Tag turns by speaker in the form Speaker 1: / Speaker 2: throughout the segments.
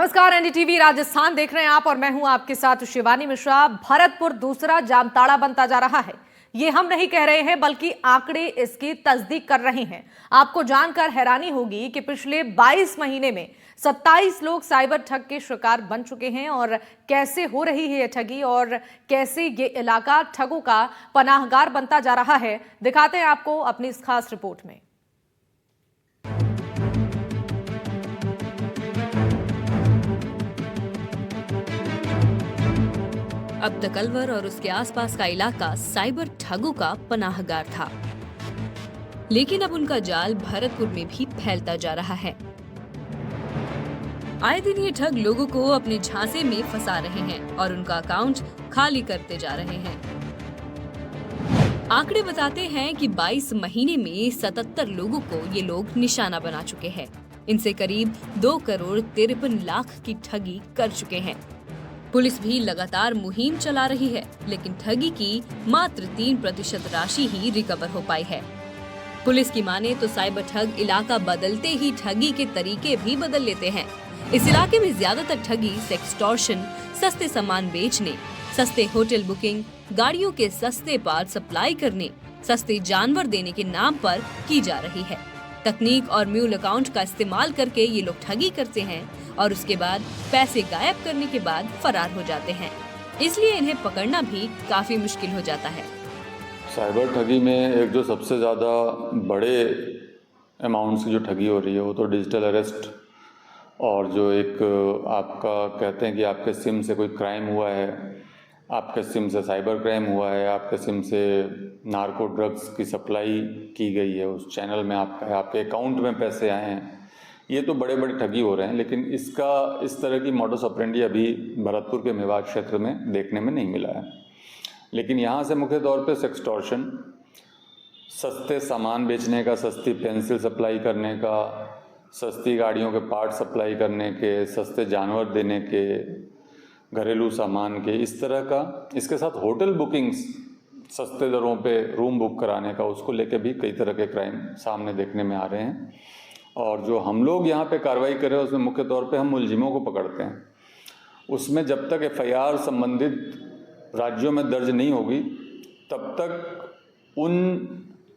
Speaker 1: नमस्कार, एनडीटीवी राजस्थान देख रहे हैं आप और मैं हूं आपके साथ शिवानी मिश्रा। भरतपुर दूसरा जामताड़ा बनता जा रहा है। ये हम नहीं कह रहे हैं बल्कि आंकड़े इसकी तस्दीक कर रहे हैं। आपको जानकर हैरानी होगी कि पिछले 22 महीने में 27 लोग साइबर ठग के शिकार बन चुके हैं। और कैसे हो रही है ये ठगी और कैसे ये इलाका ठगों का पनाहगार बनता जा रहा है, दिखाते हैं आपको अपनी इस खास रिपोर्ट में। अब तक अलवर और उसके आसपास का इलाका साइबर ठगों का पनाहगार था, लेकिन अब उनका जाल भरतपुर में भी फैलता जा रहा है। आए दिन ये ठग लोगों को अपने झांसे में फंसा रहे हैं और उनका अकाउंट खाली करते जा रहे हैं। आंकड़े बताते हैं कि 22 महीने में 77 लोगों को ये लोग निशाना बना चुके हैं। इनसे करीब 2,53,00,000 की ठगी कर चुके हैं। पुलिस भी लगातार मुहिम चला रही है, लेकिन ठगी की मात्र 3% राशि ही रिकवर हो पाई है। पुलिस की माने तो साइबर ठग इलाका बदलते ही ठगी के तरीके भी बदल लेते हैं। इस इलाके में ज्यादातर ठगी सेक्सटॉर्शन, सस्ते सामान बेचने, सस्ते होटल बुकिंग, गाड़ियों के सस्ते पार्ट सप्लाई करने, सस्ते जानवर देने के नाम पर की जा रही है। तकनीक और म्यूल अकाउंट का इस्तेमाल करके ये लोग ठगी करते हैं और उसके बाद पैसे गायब करने के बाद फरार हो जाते हैं। इसलिए इन्हें पकड़ना भी काफी मुश्किल हो जाता है।
Speaker 2: साइबर ठगी में एक जो सबसे ज़्यादा बड़े अमाउंट्स की जो ठगी हो रही है वो तो डिजिटल अरेस्ट, और जो एक आपका कहते हैं कि आपके सिम से कोई क्राइम हुआ है, आपके सिम से साइबर क्राइम हुआ है, आपके सिम से नार्को ड्रग्स की सप्लाई की गई है, उस चैनल में आपके अकाउंट में पैसे आए हैं, ये तो बड़े बड़े ठगी हो रहे हैं। लेकिन इसका इस तरह की मॉडस ऑपरेंडी अभी भरतपुर के मेवात क्षेत्र में देखने में नहीं मिला है। लेकिन यहाँ से मुख्य तौर पे सेक्सटॉर्शन, सस्ते सामान बेचने का, सस्ती पेंसिल सप्लाई करने का, सस्ती गाड़ियों के पार्ट सप्लाई करने के, सस्ते जानवर देने के, घरेलू सामान के, इस तरह का, इसके साथ होटल बुकिंग्स, सस्ते दरों पे रूम बुक कराने का, उसको लेके भी कई तरह के क्राइम सामने देखने में आ रहे हैं। और जो हम लोग यहाँ पे कार्रवाई कर रहे हैं उसमें मुख्य तौर पे हम मुलजिमों को पकड़ते हैं। उसमें जब तक एफआईआर संबंधित राज्यों में दर्ज नहीं होगी तब तक उन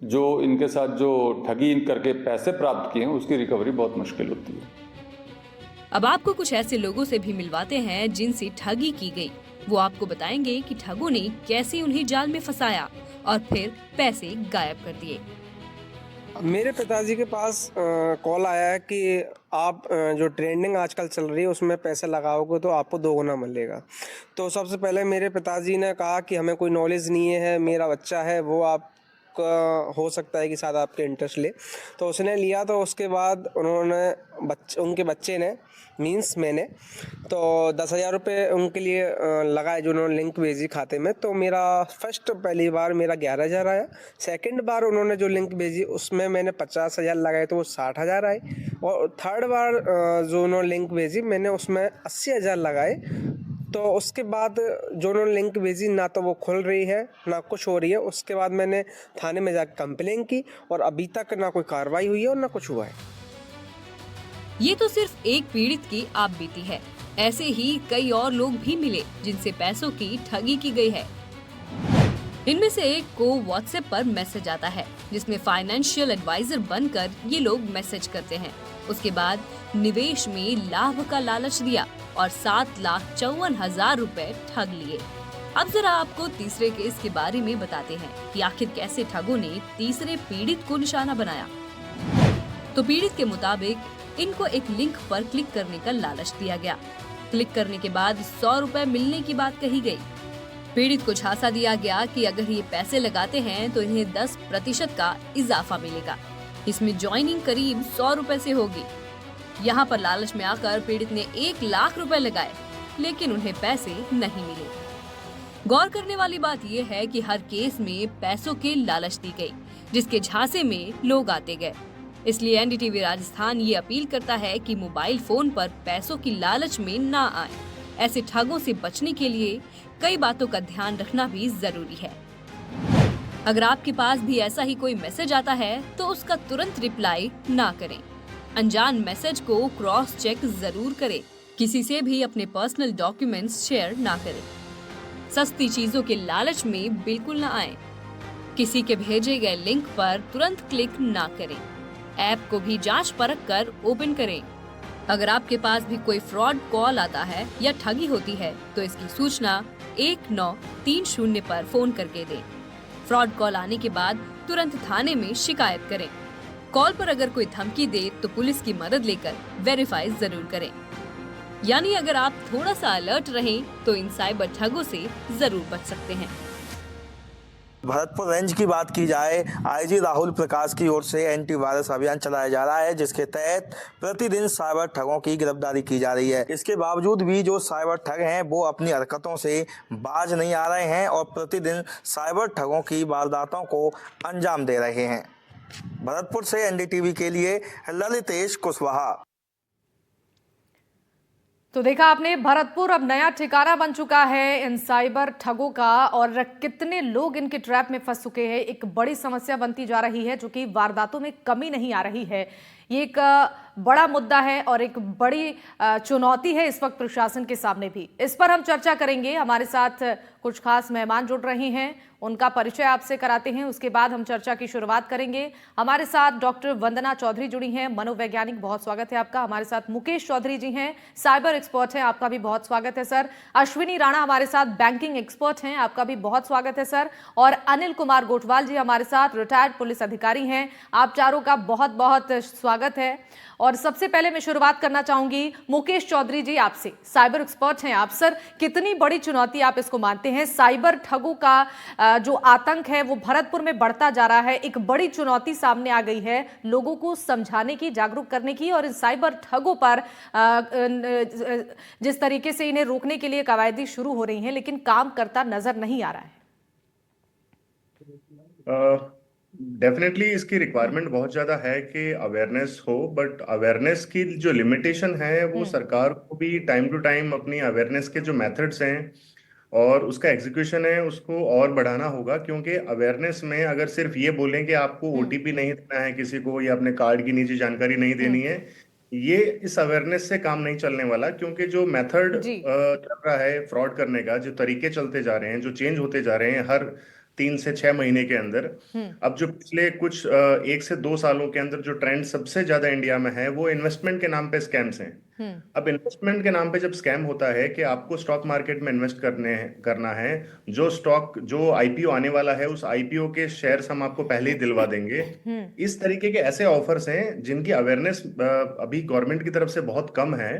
Speaker 2: जो इनके साथ जो ठगी करके पैसे प्राप्त किए हैं उसकी रिकवरी बहुत मुश्किल होती है।
Speaker 1: अब आपको कुछ ऐसे लोगों से भी मिलवाते हैं जिनसे ठगी की गई। वो आपको बताएंगे कि ठगों ने कैसे उन्हें जाल में फंसाया और फिर पैसे गायब कर दिए।
Speaker 3: मेरे पिताजी के पास कॉल आया है कि आप जो ट्रेंडिंग आजकल चल रही है उसमें पैसे लगाओगे तो आपको 2 गुना मिलेगा। तो सबसे पहले मेरे पिताजी ने कहा कि हमें कोई नॉलेज नहीं है, मेरा बच्चा है, वो आप हो सकता है कि शायद आपके इंटरेस्ट ले। तो उसने लिया। तो उसके बाद उन्होंने उनके बच्चे ने मीन्स मैंने तो 10,000 रुपये उनके लिए लगाए, जो उन्होंने लिंक भेजी खाते में। तो मेरा पहली बार मेरा 11,000 आया। सेकंड बार उन्होंने जो लिंक भेजी उसमें मैंने 50,000 लगाए तो वो 60,000 आए। और थर्ड बार जो उन्होंने लिंक भेजी मैंने उसमें 80,000 लगाए। तो उसके बाद जो उन्होंने लिंक भेजी ना तो वो खुल रही है ना कुछ हो रही है। उसके बाद मैंने थाने में जाकर कंप्लेन की और अभी तक ना कोई कार्रवाई हुई है और ना कुछ हुआ है।
Speaker 1: ये तो सिर्फ एक पीड़ित की आप बीती है। ऐसे ही कई और लोग भी मिले जिनसे पैसों की ठगी की गई है। इनमें से एक को व्हाट्सएप पर मैसेज आता है जिसमें फाइनेंशियल एडवाइजर बनकर ये लोग मैसेज करते हैं। उसके बाद निवेश में लाभ का लालच दिया और 7,54,000 रुपए ठग लिए। अब जरा आपको तीसरे केस के बारे में बताते हैं कि आखिर कैसे ठगों ने तीसरे पीड़ित को निशाना बनाया। तो पीड़ित के मुताबिक इनको एक लिंक पर क्लिक करने का लालच दिया गया। क्लिक करने के बाद 100 रुपए मिलने की बात कही गई। पीड़ित को झांसा दिया गया कि अगर ये पैसे लगाते हैं तो इन्हें 10% का इजाफा मिलेगा। इसमें ज्वाइनिंग करीब 100 रुपए से होगी। यहाँ पर लालच में आकर पीड़ित ने 1 लाख रुपए लगाए, लेकिन उन्हें पैसे नहीं मिले। गौर करने वाली बात यह है कि हर केस में पैसों की लालच दी गई, जिसके झांसे में लोग आते गए। इसलिए एनडीटीवी राजस्थान ये अपील करता है कि मोबाइल फोन पर पैसों की लालच में ना आए। ऐसे ठगों से बचने के लिए कई बातों का ध्यान रखना भी जरूरी है। अगर आपके पास भी ऐसा ही कोई मैसेज आता है तो उसका तुरंत रिप्लाई ना करें। अनजान मैसेज को क्रॉस चेक जरूर करें किसी से भी अपने पर्सनल डॉक्यूमेंट्स शेयर ना करें। सस्ती चीजों के लालच में बिल्कुल ना आएं। किसी के भेजे गए लिंक पर तुरंत क्लिक ना करें। ऐप को भी जांच परख कर ओपन करें। अगर आपके पास भी कोई फ्रॉड कॉल आता है या ठगी होती है तो इसकी सूचना 1930 पर फोन करके दें। फ्रॉड कॉल आने के बाद तुरंत थाने में शिकायत करें। कॉल पर अगर कोई धमकी दे तो पुलिस की मदद लेकर वेरीफाई जरूर करें। यानी अगर आप थोड़ा सा अलर्ट रहें तो इन साइबर ठगों से जरूर बच सकते हैं।
Speaker 4: भरतपुर रेंज की बात की जाए, आईजी राहुल प्रकाश की ओर से एंटीवायरस अभियान चलाया जा रहा है, जिसके तहत प्रतिदिन साइबर ठगों की गिरफ्तारी की जा रही है। इसके बावजूद भी जो साइबर ठग हैं वो अपनी हरकतों से बाज नहीं आ रहे हैं और प्रतिदिन साइबर ठगों की वारदातों को अंजाम दे रहे हैं। भरतपुर से एनडीटीवी के लिए ललितेश कुशवाहा।
Speaker 5: तो देखा आपने, भरतपुर अब नया ठिकाना बन चुका है इन साइबर ठगों का, और कितने लोग इनके ट्रैप में फंस चुके हैं। एक बड़ी समस्या बनती जा रही है, जो कि वारदातों में कमी नहीं आ रही है। ये एक बड़ा मुद्दा है और एक बड़ी चुनौती है इस वक्त प्रशासन के सामने भी। इस पर हम चर्चा करेंगे। हमारे साथ कुछ खास मेहमान जुड़ रहे हैं, उनका परिचय आपसे कराते हैं, उसके बाद हम चर्चा की शुरुआत करेंगे। हमारे साथ डॉक्टर वंदना चौधरी जुड़ी हैं, मनोवैज्ञानिक, बहुत स्वागत है आपका। हमारे साथ मुकेश चौधरी जी हैं, साइबर एक्सपर्ट हैं, आपका भी बहुत स्वागत है सर। अश्विनी राणा हमारे साथ बैंकिंग एक्सपर्ट हैं, आपका भी बहुत स्वागत है सर। और अनिल कुमार गोठवाल जी हमारे साथ रिटायर्ड पुलिस अधिकारी हैं, आप चारों का बहुत बहुत स्वागत है। और सबसे पहले मैं शुरुआत करना चाहूंगी मुकेश चौधरी जी आपसे, साइबर एक्सपर्ट हैं आप सर। कितनी बड़ी चुनौती आप इसको मानते हैं? साइबर ठगों का जो आतंक है वो भरतपुर में बढ़ता जा रहा है, एक बड़ी चुनौती सामने आ गई है लोगों को समझाने की, जागरूक करने की, और इन साइबर ठगों पर जिस तरीके से इन्हें रोकने के लिए कवायदी शुरू हो रही हैं, लेकिन काम करता नजर नहीं आ रहा है।
Speaker 6: डेफिनेटली इसकी रिक्वायरमेंट बहुत ज़्यादा है कि अवेयरनेस हो, बट अवेयरनेस की जो लिमिटेशन है वो सरकार को भी टाइम टू टाइम अपनी अवेयरनेस के जो मेथड्स हैं और उसका एग्जीक्यूशन है उसको और बढ़ाना होगा। क्योंकि अवेयरनेस में अगर सिर्फ ये बोलें कि आपको ओटीपी नहीं देना है किसी को या अपने कार्ड की निजी जानकारी नहीं देनी है, ये इस अवेयरनेस से काम नहीं चलने वाला। क्योंकि जो मेथड चल रहा है फ्रॉड करने का, जो तरीके चलते जा रहे हैं, जो चेंज होते जा रहे हैं हर 3 से 6 महीने के अंदर, अब जो पिछले कुछ 1 से 2 सालों के अंदर जो ट्रेंड सबसे ज्यादा इंडिया में है वो इन्वेस्टमेंट के नाम पे स्कैम्स हैं। अब इन्वेस्टमेंट के नाम पे जब स्कैम होता है कि आपको स्टॉक मार्केट में इन्वेस्ट करना है, जो स्टॉक जो आईपीओ आने वाला है उस आईपीओ के शेयर्स हम आपको पहले ही दिलवा देंगे, इस तरीके के ऐसे ऑफर्स हैं जिनकी अवेयरनेस अभी गवर्नमेंट की तरफ से बहुत कम है।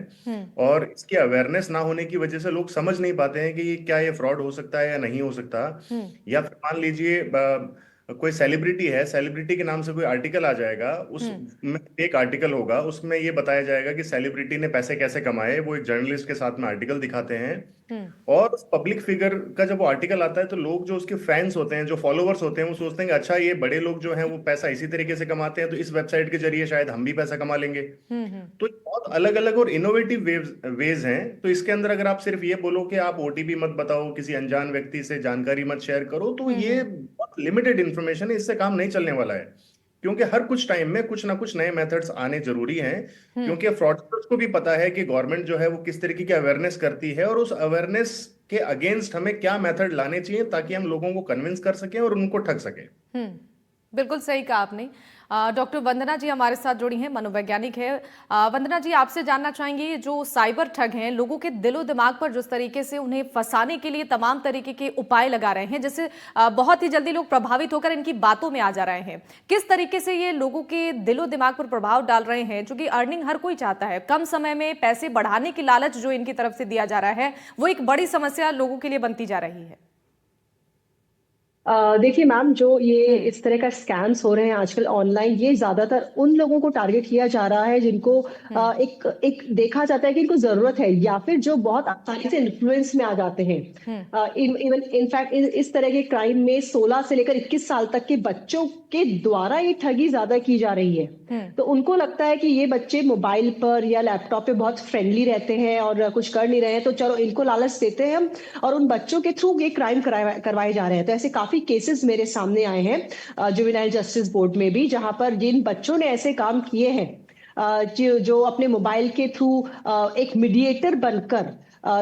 Speaker 6: और इसकी अवेयरनेस ना होने की वजह से लोग समझ नहीं पाते हैं कि क्या ये फ्रॉड हो सकता है या नहीं हो सकता। या फिर मान लीजिए कोई सेलिब्रिटी है, सेलिब्रिटी के नाम से कोई आर्टिकल आ जाएगा, उसमें एक आर्टिकल होगा, उसमें ये बताया जाएगा कि सेलिब्रिटी ने पैसे कैसे कमाए, वो एक जर्नलिस्ट के साथ में आर्टिकल दिखाते हैं। और उस पब्लिक फिगर का जब वो आर्टिकल आता है तो लोग जो उसके फैंस होते हैं, जो फॉलोवर्स होते हैं, वो सोचते हैं कि अच्छा ये बड़े लोग जो हैं वो पैसा इसी तरीके से कमाते हैं, तो इस वेबसाइट के जरिए शायद हम भी पैसा कमा लेंगे। तो बहुत अलग अलग और इनोवेटिव वेज हैं। तो इसके अंदर अगर आप सिर्फ ये बोलो कि आप ओटीपी मत बताओ, किसी अनजान व्यक्ति से जानकारी मत शेयर करो, तो ये बहुत लिमिटेड इंफॉर्मेशन है, इससे काम नहीं चलने वाला है। क्योंकि हर कुछ टाइम में कुछ ना कुछ नए मेथड्स आने जरूरी हैं। क्योंकि फ्रॉडस्टर्स को भी पता है कि गवर्नमेंट जो है वो किस तरीके की अवेयरनेस करती है और उस अवेयरनेस के अगेंस्ट हमें क्या मेथड लाने चाहिए ताकि हम लोगों को कन्विंस कर सकें और उनको ठग सकें।
Speaker 5: बिल्कुल सही कहा आपने। डॉक्टर वंदना जी हमारे साथ जुड़ी हैं, मनोवैज्ञानिक है। वंदना जी, आपसे जानना चाहेंगे, जो साइबर ठग हैं लोगों के दिलो दिमाग पर जिस तरीके से उन्हें फंसाने के लिए तमाम तरीके के उपाय लगा रहे हैं, जिससे बहुत ही जल्दी लोग प्रभावित होकर इनकी बातों में आ जा रहे हैं, किस तरीके से ये लोगों के दिलो दिमाग पर प्रभाव डाल रहे हैं? चूंकि अर्निंग हर कोई चाहता है, कम समय में पैसे बढ़ाने की लालच जो इनकी तरफ से दिया जा रहा है वो एक बड़ी समस्या लोगों के लिए बनती जा रही है।
Speaker 7: देखिए मैम, जो ये इस तरह का स्कैम्स हो रहे हैं आजकल ऑनलाइन, ये ज्यादातर उन लोगों को टारगेट किया जा रहा है जिनको एक देखा जाता है कि इनको जरूरत है, या फिर जो बहुत आसानी से इन्फ्लुएंस में आ जाते हैं। इवन इनफैक्ट इस तरह के क्राइम में 16 से लेकर 21 साल तक के बच्चों के द्वारा ये ठगी ज्यादा की जा रही है। तो उनको लगता है कि ये बच्चे मोबाइल पर या लैपटॉप पे बहुत फ्रेंडली रहते हैं और कुछ कर नहीं रहे हैं, तो चलो इनको लालच देते हैं हम, और उन बच्चों के थ्रू ये क्राइम करवाए जा रहे हैं। तो ऐसे काफी केसेस मेरे सामने आए हैं जुवेनाइल जस्टिस बोर्ड में भी, जहां पर जिन बच्चों ने ऐसे काम किए हैं जो अपने मोबाइल के थ्रू एक मीडिएटर बनकर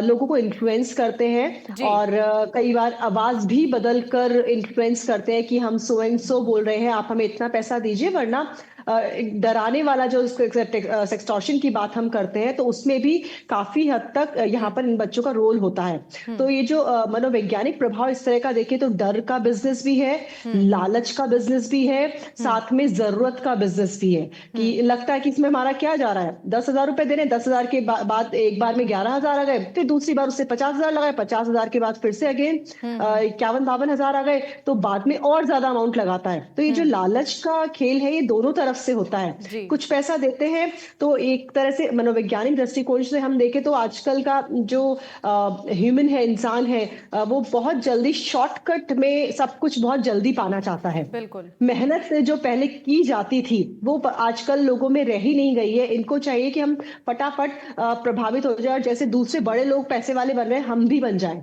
Speaker 7: लोगों को इन्फ्लुएंस करते हैं
Speaker 5: जी।
Speaker 7: और कई बार आवाज भी बदल कर इन्फ्लुएंस करते हैं कि हम सो एंड सो बोल रहे हैं, आप हमें इतना पैसा दीजिए, वरना एक डराने वाला जो सेक्सटॉर्शन की बात हम करते हैं, तो उसमें भी काफी हद तक यहाँ पर इन बच्चों का रोल होता है। तो ये जो मनोवैज्ञानिक प्रभाव इस तरह का देखें तो डर का बिजनेस भी है, लालच का बिजनेस भी है, साथ में जरूरत का बिजनेस भी है कि लगता है कि इसमें हमारा क्या जा रहा है, 10,000 रुपए दे रहे हैं, 10,000 के बाद एक बार में 11,000 आ गए, फिर दूसरी बार उससे 50,000 लगाए, 50,000 के बाद फिर से अगेन 51-52,000 आ गए, तो बाद में और ज्यादा अमाउंट लगाता है। तो ये जो लालच का खेल है ये दोनों तरफ से होता
Speaker 5: जी।
Speaker 7: है। कुछ पैसा देते हैं तो एक तरह से मनोवैज्ञानिक दृष्टिकोण से हम देखें तो आजकल का जो ह्यूमन है, इंसान है, वो बहुत जल्दी शॉर्टकट में सब कुछ बहुत जल्दी पाना चाहता है।
Speaker 5: बिल्कुल।
Speaker 7: मेहनत से जो पहले की जाती थी वो आजकल लोगों में रह ही नहीं गई है। इनको चाहिए कि हम फटाफट प्रभावित हो जाए और जैसे दूसरे बड़े लोग पैसे वाले बन रहे हैं हम भी बन जाएं।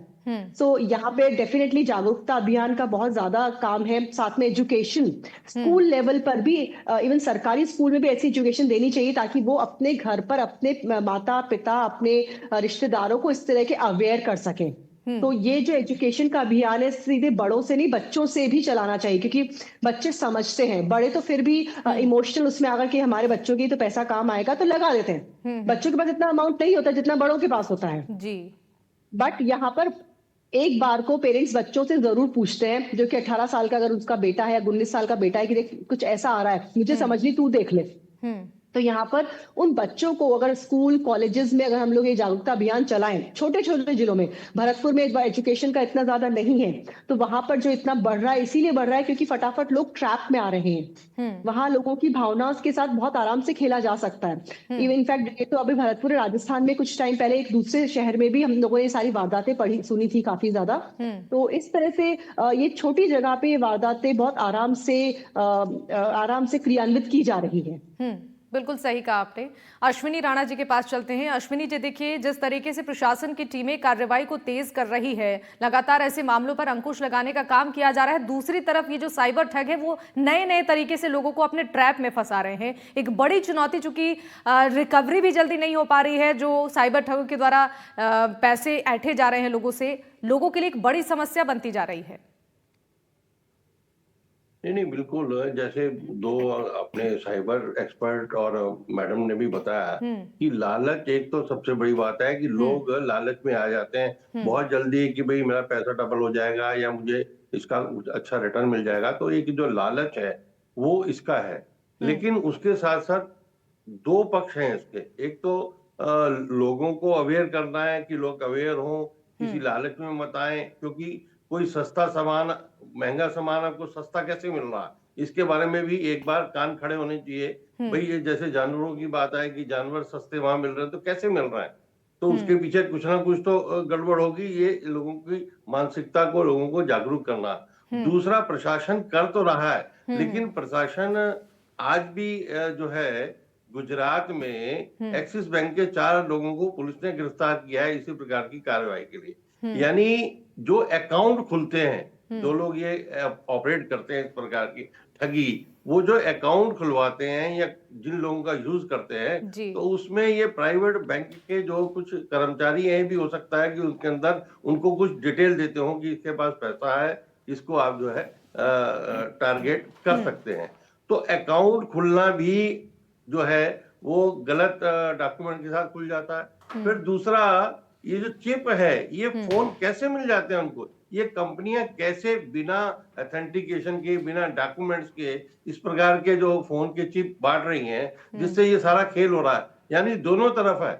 Speaker 7: सो यहाँ पे डेफिनेटली जागरूकता अभियान का बहुत ज्यादा काम है। साथ में एजुकेशन स्कूल लेवल पर भी, इवन सरकारी स्कूल में भी ऐसी एजुकेशन देनी चाहिए ताकि वो अपने घर पर अपने माता पिता, अपने रिश्तेदारों को इस तरह के अवेयर कर सकें। तो ये जो एजुकेशन का अभियान है सीधे बड़ों से नहीं, बच्चों से भी चलाना चाहिए, क्योंकि बच्चे समझते हैं, बड़े तो फिर भी इमोशनल उसमें आकर कि हमारे बच्चों की तो पैसा काम आएगा तो लगा देते हैं। बच्चों के पास इतना अमाउंट नहीं होता जितना बड़ों के पास होता है।
Speaker 5: जी।
Speaker 7: बट यहाँ पर एक बार को पेरेंट्स बच्चों से जरूर पूछते हैं, जो कि 18 साल का अगर उसका बेटा है या 19 साल का बेटा है, कि देख कुछ ऐसा आ रहा है, मुझे समझ नहीं, तू देख ले। तो यहाँ पर उन बच्चों को अगर स्कूल कॉलेजेस में अगर हम लोग ये जागरूकता अभियान चलाएं, छोटे छोटे जिलों में, भरतपुर में एजुकेशन का इतना ज्यादा नहीं है, तो वहां पर जो इतना बढ़ रहा है इसीलिए बढ़ रहा है क्योंकि फटाफट लोग ट्रैप में आ रहे हैं। वहां लोगों की भावनाओं के साथ बहुत आराम से खेला जा सकता है। इवन इनफैक्ट ये तो अभी भरतपुर राजस्थान में कुछ टाइम पहले एक दूसरे शहर में भी हम लोगों ने सारी वारदातें पढ़ी सुनी थी काफी ज्यादा। तो इस तरह से ये छोटी जगह पे ये वारदातें बहुत आराम से क्रियान्वित की जा रही है।
Speaker 5: बिल्कुल सही कहा आपने। अश्विनी राणा जी के पास चलते हैं। अश्विनी जी, देखिए जिस तरीके से प्रशासन की टीमें कार्रवाई को तेज कर रही है, लगातार ऐसे मामलों पर अंकुश लगाने का काम किया जा रहा है, दूसरी तरफ ये जो साइबर ठग है वो नए नए तरीके से लोगों को अपने ट्रैप में फंसा रहे हैं। एक बड़ी चुनौती, चूंकि रिकवरी भी जल्दी नहीं हो पा रही है, जो साइबर ठगों के द्वारा पैसे ऐंठे जा रहे हैं लोगों से, लोगों के लिए एक बड़ी समस्या बनती जा रही है।
Speaker 8: नहीं, बिल्कुल। जैसे दो अपने साइबर एक्सपर्ट और मैडम ने भी बताया कि लालच एक तो सबसे बड़ी बात है कि लोग लालच में आ जाते हैं बहुत जल्दी कि भाई मेरा पैसा डबल हो जाएगा या मुझे इसका अच्छा रिटर्न मिल जाएगा। तो एक जो लालच है वो इसका है, लेकिन उसके साथ साथ दो पक्ष हैं इसके। एक तो लोगों को अवेयर करना है कि लोग अवेयर हों, किसी लालच में मत आए, क्योंकि कोई सस्ता सामान, महंगा सामान आपको सस्ता कैसे मिल रहा है, इसके बारे में भी एक बार कान खड़े होने चाहिए। भाई ये जैसे जानवरों की बात है कि जानवर सस्ते वहां मिल रहे हैं, तो कैसे मिल रहा है, तो उसके पीछे कुछ ना कुछ तो गड़बड़ होगी। ये लोगों की मानसिकता को, लोगों को जागरूक करना। दूसरा, प्रशासन कर तो रहा है, लेकिन प्रशासन आज भी जो है, गुजरात में एक्सिस बैंक के 4 लोगों को पुलिस ने गिरफ्तार किया है इसी प्रकार की कार्रवाई के लिए। यानी जो अकाउंट खुलते हैं, जो लोग ये ऑपरेट करते हैं इस प्रकार की ठगी, वो जो अकाउंट खुलवाते हैं या जिन लोगों का यूज करते हैं, तो उसमें ये प्राइवेट बैंक के जो कुछ कर्मचारी हैं, भी हो सकता है कि उसके अंदर उनको कुछ डिटेल देते हो कि इसके पास पैसा है, इसको आप जो है टारगेट कर सकते हैं। तो अकाउंट खुलना भी जो है वो गलत डॉक्यूमेंट के साथ खुल जाता है। फिर दूसरा, ये जो चिप है, ये फोन कैसे मिल जाते हैं उनको, ये कंपनियां कैसे बिना ऑथेंटिकेशन के, बिना डॉक्यूमेंट्स के इस प्रकार के जो फोन के चिप बांट रही हैं, जिससे ये सारा खेल हो रहा है। यानी दोनों तरफ है।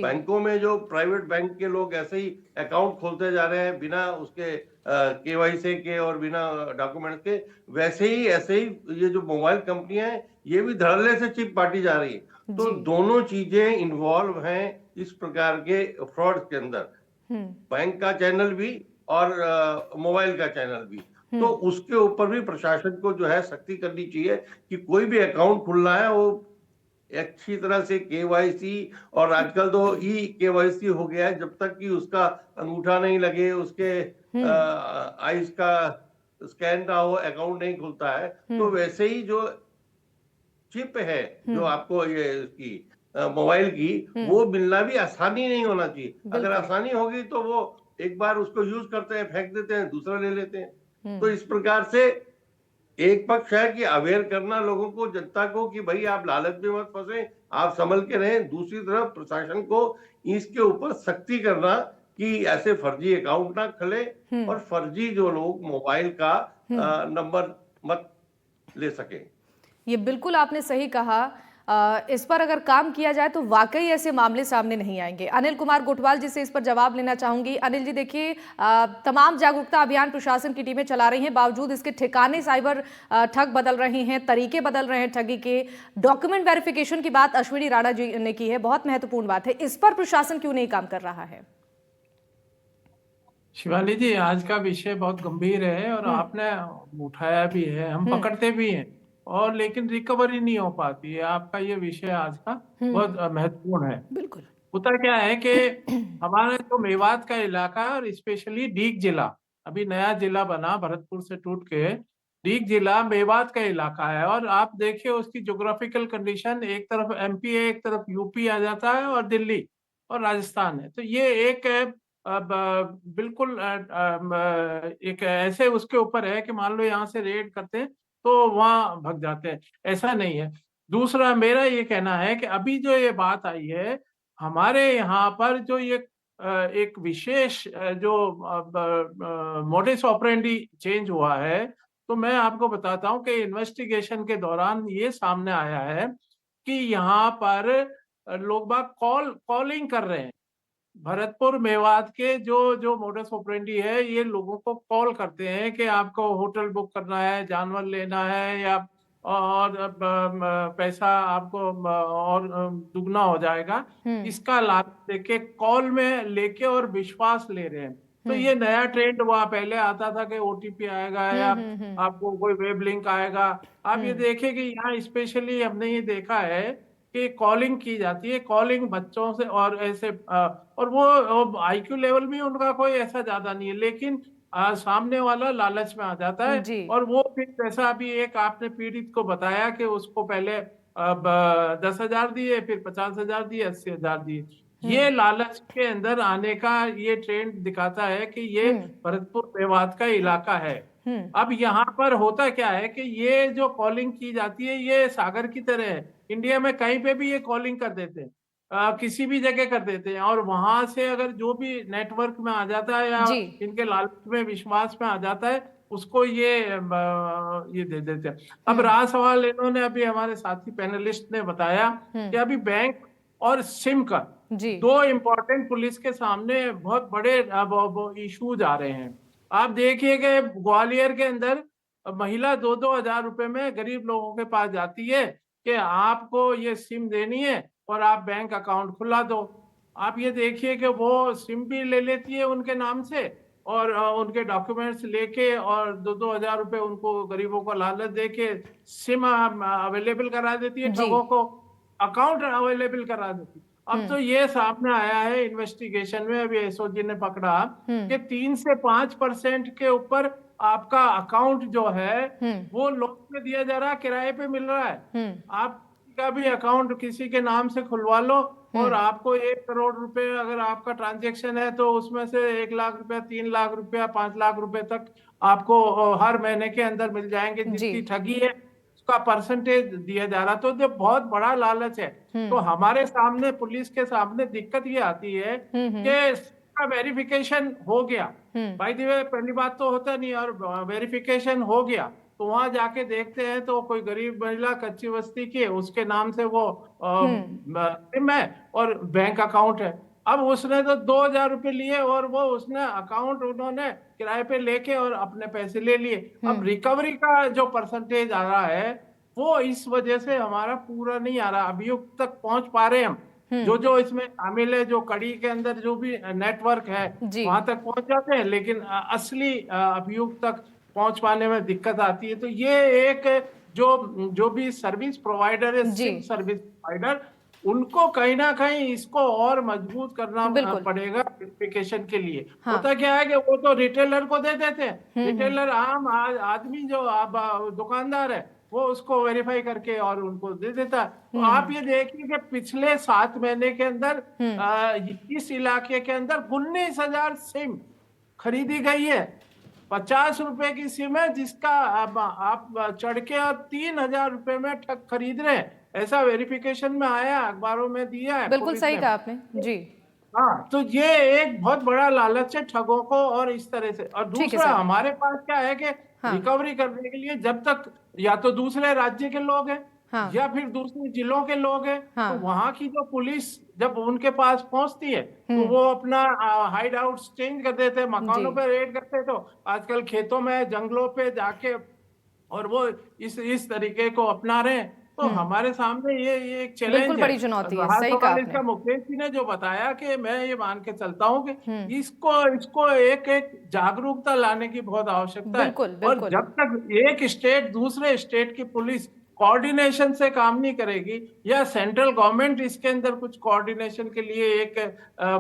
Speaker 8: बैंकों में जो प्राइवेट बैंक के लोग ऐसे ही अकाउंट खोलते जा रहे हैं बिना उसके केवाईसी के और बिना डॉक्यूमेंट के, वैसे ही ऐसे ही ये जो मोबाइल कंपनियां हैं, ये भी धड़ल्ले से चिप बांटी जा रही है। तो दोनों चीजें इन्वॉल्व हैं इस प्रकार के फ्रॉड के अंदर, बैंक का चैनल भी और मोबाइल का चैनल भी। तो उसके ऊपर भी प्रशासन को जो है सख्ती करनी चाहिए कि कोई भी अकाउंट खुलना है वो अच्छी तरह से केवाईसी, और आजकल तो ई केवाईसी हो गया है, जब तक कि उसका अंगूठा नहीं लगे, उसके आईज का स्कैन ना हो, अकाउंट नहीं खुलता है। तो वैसे ही जो चिप है जो आपको ये इसकी मोबाइल की, वो मिलना भी आसानी नहीं होना चाहिए। अगर आसानी होगी तो वो एक बार उसको यूज करते हैं, फेंक देते हैं, दूसरा ले लेते हैं। तो इस प्रकार से एक पक्ष है कि अवेयर करना लोगों को, जनता को, कि भाई आप लालच में मत फंसे, आप संभल के रहें। दूसरी तरफ प्रशासन को इसके ऊपर सख्ती करना कि ऐसे फर्जी अकाउंट ना खुले और फर्जी जो लोग मोबाइल का नंबर मत ले सके।
Speaker 5: ये बिल्कुल आपने सही कहा। इस पर अगर काम किया जाए तो वाकई ऐसे मामले सामने नहीं आएंगे। अनिल कुमार गोठवाल जी से इस पर जवाब लेना चाहूंगी। अनिल जी, देखिए, तमाम जागरूकता अभियान प्रशासन की टीमें चला रही हैं, बावजूद इसके ठिकाने साइबर ठग बदल रहे हैं, तरीके बदल रहे हैं ठगी के। डॉक्यूमेंट वेरिफिकेशन की बात अश्विनी राणा जी ने की है, बहुत महत्वपूर्ण बात है। इस पर प्रशासन क्यों नहीं काम कर रहा है?
Speaker 9: शिवाली जी, आज का विषय बहुत गंभीर है और आपने उठाया भी है, हम पकड़ते भी हैं, और लेकिन रिकवरी नहीं हो पाती है। आपका ये विषय आज का बहुत महत्वपूर्ण है।
Speaker 5: बिल्कुल।
Speaker 9: होता क्या है कि हमारा जो मेवात का इलाका है, और स्पेशली डीग जिला, अभी नया जिला बना भरतपुर से टूट के, डीग जिला मेवात का इलाका है। और आप देखिए उसकी ज्योग्राफिकल कंडीशन, एक तरफ एमपी है, एक तरफ यूपी आ जाता है, और दिल्ली और राजस्थान है। तो ये एक बिल्कुल एक ऐसे उसके ऊपर है कि मान लो यहाँ से रेड करते हैं तो वहां भग जाते हैं, ऐसा नहीं है। दूसरा मेरा ये कहना है कि अभी जो ये बात आई है हमारे यहाँ पर, जो ये एक विशेष जो मोडिस ऑपरेंडी चेंज हुआ है, तो मैं आपको बताता हूँ कि इन्वेस्टिगेशन के दौरान ये सामने आया है कि यहाँ पर लोग बाग कॉलिंग कर रहे हैं। भरतपुर मेवात के जो मोडस ऑपरेंडी है, ये लोगों को कॉल करते हैं कि आपको होटल बुक करना है, जानवर लेना है, या और पैसा आपको और दुगना हो जाएगा, इसका लाभ देके कॉल में लेके और विश्वास ले रहे हैं। तो ये नया ट्रेंड हुआ। पहले आता था कि ओटीपी आएगा या आपको कोई वेब लिंक आएगा। आप ये देखें कि यहाँ स्पेशली हमने ये देखा है कि कॉलिंग की जाती है, कॉलिंग बच्चों से, और ऐसे और वो आईक्यू लेवल भी उनका कोई ऐसा ज्यादा नहीं है, लेकिन सामने वाला लालच में आ जाता है। और वो फिर जैसा अभी एक आपने पीड़ित को बताया कि उसको पहले 10,000 दिए, फिर 50,000 दिए, 80,000 दिए। ये लालच के अंदर आने का ये ट्रेंड दिखाता है कि ये भरतपुर मेवात का इलाका है। अब यहाँ पर होता क्या है कि ये जो कॉलिंग की जाती है ये सागर की तरह है। इंडिया में कहीं पे भी ये कॉलिंग कर देते हैं, किसी भी जगह कर देते हैं, और वहां से अगर जो भी नेटवर्क में आ जाता है या इनके लालच में विश्वास में आ जाता है, उसको ये दे देते हैं। अब रहा सवाल, इन्होंने अभी हमारे साथी पैनलिस्ट ने बताया कि अभी बैंक और सिम का दो इम्पोर्टेंट पुलिस के सामने बहुत बड़े इश्यूज आ रहे हैं। आप देखिए कि ग्वालियर के अंदर महिला 2-2 हजार रुपए में गरीब लोगों के पास जाती है कि आपको ये सिम देनी है और आप बैंक अकाउंट खुला दो। आप ये देखिए कि वो सिम भी ले लेती है उनके नाम से, और उनके डॉक्यूमेंट्स लेके, और 2-2 हजार रुपए उनको गरीबों को लालच देके सिम अवेलेबल करा देती है, ठगों को अकाउंट अवेलेबल करा देती है। अब तो ये सामने आया है इन्वेस्टिगेशन में, अभी एसओजी ने पकड़ा कि 3 से 5% के ऊपर आपका अकाउंट जो है वो लोन में दिया जा रहा है, किराए पे मिल रहा है। आपका भी अकाउंट किसी के नाम से खुलवा लो, और आपको 1 करोड़ रुपए अगर आपका ट्रांजैक्शन है तो उसमें से 1 लाख रुपया, 3 लाख रुपया, 5 लाख रुपए तक आपको हर महीने के अंदर मिल जाएंगे। जितनी ठगी है उसका परसेंटेज दिया जा रहा। तो जो बहुत बड़ा लालच है। तो हमारे सामने, पुलिस के सामने दिक्कत ये आती है कि वेरिफिकेशन हो गया, भाई दी वे पहली बात तो होता नहीं, और वेरिफिकेशन हो गया तो वहां जाके देखते हैं तो कोई गरीब महिला कच्ची बस्ती की है, उसके नाम से वो सिम है और बैंक अकाउंट है। अब उसने तो 2,000 रुपए लिए और वो उसने अकाउंट उन्होंने किराए पे लेके और अपने पैसे ले लिए। अब रिकवरी का जो परसेंटेज आ रहा है वो इस वजह से हमारा पूरा नहीं आ रहा, अभियुक्त तक पहुंच पा रहे हम। जो इसमें शामिल है, जो कड़ी के अंदर जो भी नेटवर्क है वहां तक पहुंच जाते हैं, लेकिन असली अभियुक्त तक पहुंच पाने में दिक्कत आती है। तो ये एक जो भी सर्विस प्रोवाइडर है, सिम सर्विस प्रोवाइडर, उनको कहीं ना कहीं इसको और मजबूत करना
Speaker 5: बिल्कुल।
Speaker 9: पड़ेगा वेरिफिकेशन के लिए।
Speaker 5: हाँ।
Speaker 9: होता क्या है कि वो तो रिटेलर को दे देते हैं, रिटेलर आम आदमी जो दुकानदार है वो उसको वेरीफाई करके और उनको दे देता है। तो आप ये देखिए कि पिछले 7 महीने के अंदर इस इलाके के अंदर 19,000 सिम खरीदी गई है। 50 रुपए की सिम है जिसका आप चढ़ के और 3,000 रुपए में ठग खरीद रहे हैं, ऐसा वेरिफिकेशन में आया, अखबारों में दिया है
Speaker 5: बिल्कुल
Speaker 9: पुलिस
Speaker 5: सही
Speaker 9: ने।
Speaker 5: कहा आपने जी।
Speaker 9: हाँ, तो ये एक बहुत बड़ा लालच है ठगों को। और इस तरह से, और
Speaker 5: ठीक है
Speaker 9: दूसरा
Speaker 5: सर।
Speaker 9: हमारे पास क्या है कि
Speaker 5: हाँ।
Speaker 9: रिकवरी करने के लिए जब तक या तो दूसरे राज्य के लोग हैं
Speaker 5: हाँ।
Speaker 9: या फिर दूसरे जिलों के लोग हैं,
Speaker 5: हाँ।
Speaker 9: तो वहां की जो पुलिस जब उनके पास पहुंचती है तो वो अपना हाइड आउट चेंज कर देते हैं, मकानों
Speaker 5: जी।
Speaker 9: पे रेड करते हैं। तो आजकल खेतों में, जंगलों पे जाके और वो इस तरीके को अपना रहे हैं। तो हमारे सामने ये एक चैलेंज
Speaker 5: बिल्कुल
Speaker 9: है।
Speaker 5: बड़ी चुनौती है,
Speaker 9: रहा
Speaker 5: सही कहा
Speaker 9: सवाल
Speaker 5: आपने।
Speaker 9: इसका, मुकेश जी ने जो बताया कि मैं ये मान के चलता हूँ कि इसको एक जागरूकता लाने की बहुत आवश्यकता है।
Speaker 5: बिल्कुल,
Speaker 9: और
Speaker 5: बिल्कुल।
Speaker 9: जब तक एक स्टेट दूसरे स्टेट की पुलिस कोऑर्डिनेशन से काम नहीं करेगी या सेंट्रल गवर्नमेंट इसके अंदर कुछ कोऑर्डिनेशन के लिए एक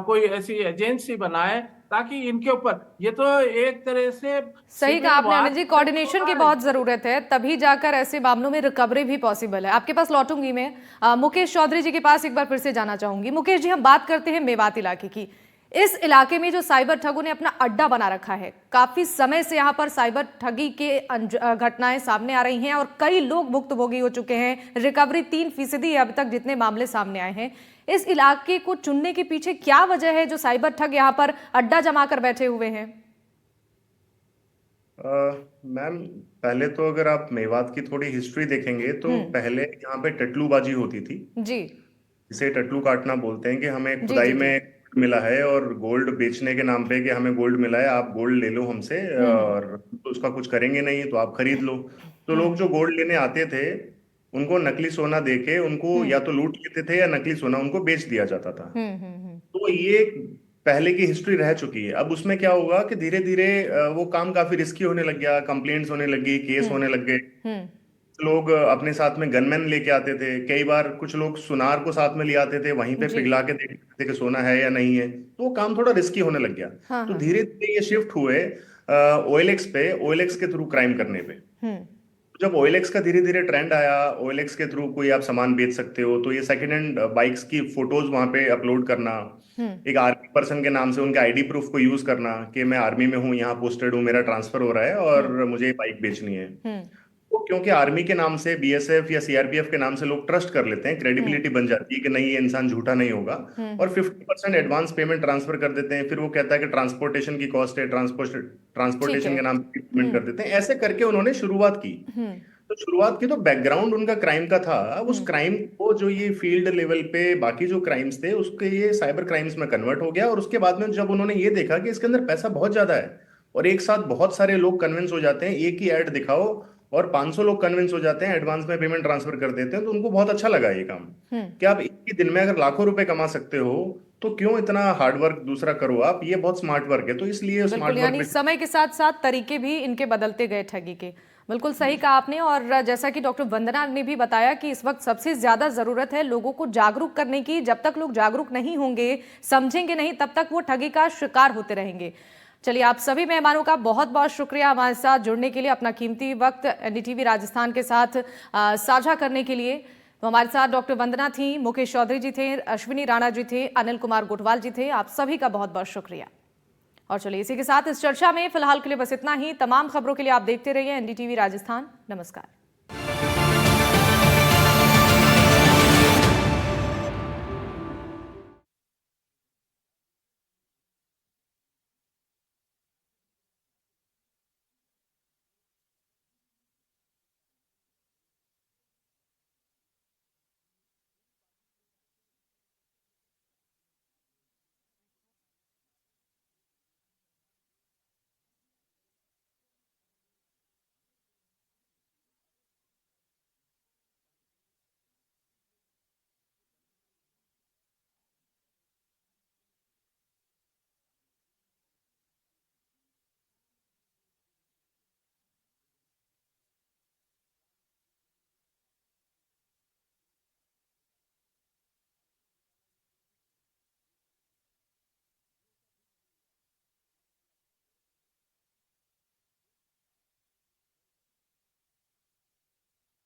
Speaker 9: कोई ऐसी एजेंसी बनाए ताकि इनके ऊपर, ये तो एक तरह से
Speaker 5: सही कहा आपने अनिल जी, कोऑर्डिनेशन की बहुत
Speaker 9: है।
Speaker 5: जरूरत है, तभी जाकर ऐसे मामलों में रिकवरी भी पॉसिबल है। आपके पास लौटूंगी मैं, मुकेश चौधरी जी के पास एक बार फिर से जाना चाहूंगी। मुकेश जी, हम बात करते हैं मेवात इलाके की। इस इलाके में जो साइबर ठगों ने अपना अड्डा बना रखा है, काफी समय से यहाँ पर साइबर ठगी के घटनाएं सामने आ रही हैं और कई लोग भुक्तभोगी हो चुके हैं। रिकवरी 3% है अब तक जितने मामले सामने आए हैं। इस इलाके को चुनने के पीछे क्या वजह है जो साइबर ठग यहाँ पर अड्डा जमा कर बैठे हुए हैं?
Speaker 6: मैम, पहले तो अगर आप मेवात की थोड़ी हिस्ट्री देखेंगे तो पहले यहाँ पे टटलूबाजी होती थी,
Speaker 5: जी
Speaker 6: इसे टटलू काटना बोलते हैं। कि हमें
Speaker 5: जी
Speaker 6: खुदाई
Speaker 5: जी जी।
Speaker 6: में मिला है और गोल्ड बेचने के नाम पे कि हमें गोल्ड मिला है, आप गोल्ड ले लो हमसे और तो उसका कुछ करेंगे नहीं तो आप खरीद लो। तो लोग जो गोल्ड लेने आते थे उनको नकली सोना देके उनको या तो लूट लेते थे या नकली सोना उनको बेच दिया जाता था। तो ये पहले की हिस्ट्री रह चुकी है। अब उसमें क्या होगा कि धीरे धीरे वो काम काफी रिस्की होने लग गया, कंप्लेंट्स होने लगी, केस होने लग गए। लोग अपने साथ में गनमैन लेके आते थे, कई बार कुछ लोग सुनार को साथ में ले आते थे, वहीं पे
Speaker 5: जी।
Speaker 6: पिघला के देखते थे कि सोना है या नहीं है। तो वो काम थोड़ा रिस्की होने लग गया।
Speaker 5: हाँ
Speaker 6: तो
Speaker 5: हाँ।
Speaker 6: धीरे धीरे ये शिफ्ट हुए OLX पे, OLX के थ्रू क्राइम करने पे। जब OLX का धीरे धीरे ट्रेंड आया, OLX के थ्रू कोई आप सामान बेच सकते हो, तो ये सेकंड हैंड बाइक्स की फोटोज वहां पे अपलोड करना, एक आर्मी पर्सन के नाम से उनके ID प्रूफ को यूज करना कि मैं आर्मी में हूँ, यहाँ पोस्टेड हूँ, मेरा ट्रांसफर हो रहा है और मुझे ये बाइक बेचनी है। तो क्योंकि आर्मी के नाम से, BSF या CRPF के नाम से लोग ट्रस्ट कर लेते हैं, क्रेडिबिलिटी बन जाती है कि नहीं ये इंसान झूठा नहीं होगा, और 50% एडवांस पेमेंट ट्रांसफर कर देते हैं। फिर वो कहता है कि ट्रांसपोर्टेशन की कॉस्ट है, ट्रांसपोर्टेशन के नाम पे पेमेंट कर देते हैं। ऐसे करके उन्होंने शुरुआत की। तो बैकग्राउंड उनका क्राइम का था। उस क्राइम को जो ये फील्ड लेवल पे बाकी जो क्राइम्स थे उसके ये साइबर क्राइम्स में कन्वर्ट हो गया। और उसके बाद में जब उन्होंने ये देखा कि इसके अंदर पैसा बहुत ज्यादा है और एक साथ बहुत सारे लोग कन्विंस हो जाते हैं, एक ही ऐड दिखाओ और 500 लोग कन्विंस हो जाते हैं, एडवांस में पेमेंट ट्रांसफर कर देते हैं, तो उनको बहुत अच्छा लगा ये काम कि आप एक ही दिन में अगर लाखों रुपए कमा सकते हो तो क्यों इतना हार्ड वर्क दूसरा करो आप, ये बहुत स्मार्ट वर्क है। तो इसलिए स्मार्ट वर्क
Speaker 5: यानी समय के साथ साथ तरीके भी इनके बदलते गए ठगी के। बिल्कुल सही कहा आपने। और जैसा कि डॉक्टर वंदना ने भी बताया कि इस वक्त सबसे ज्यादा जरूरत है लोगों को जागरूक करने की। जब तक लोग जागरूक नहीं होंगे, समझेंगे नहीं, तब तक वो ठगी का शिकार होते रहेंगे। चलिए, आप सभी मेहमानों का बहुत बहुत शुक्रिया हमारे साथ जुड़ने के लिए, अपना कीमती वक्त NDTV राजस्थान के साथ साझा करने के लिए। तो हमारे साथ डॉक्टर वंदना थी, मुकेश चौधरी जी थे, अश्विनी राणा जी थे, अनिल कुमार गोटवाल जी थे। आप सभी का बहुत बहुत शुक्रिया। और चलिए, इसी के साथ इस चर्चा में फिलहाल के लिए बस इतना ही। तमाम खबरों के लिए आप देखते रहिए NDTV राजस्थान। नमस्कार।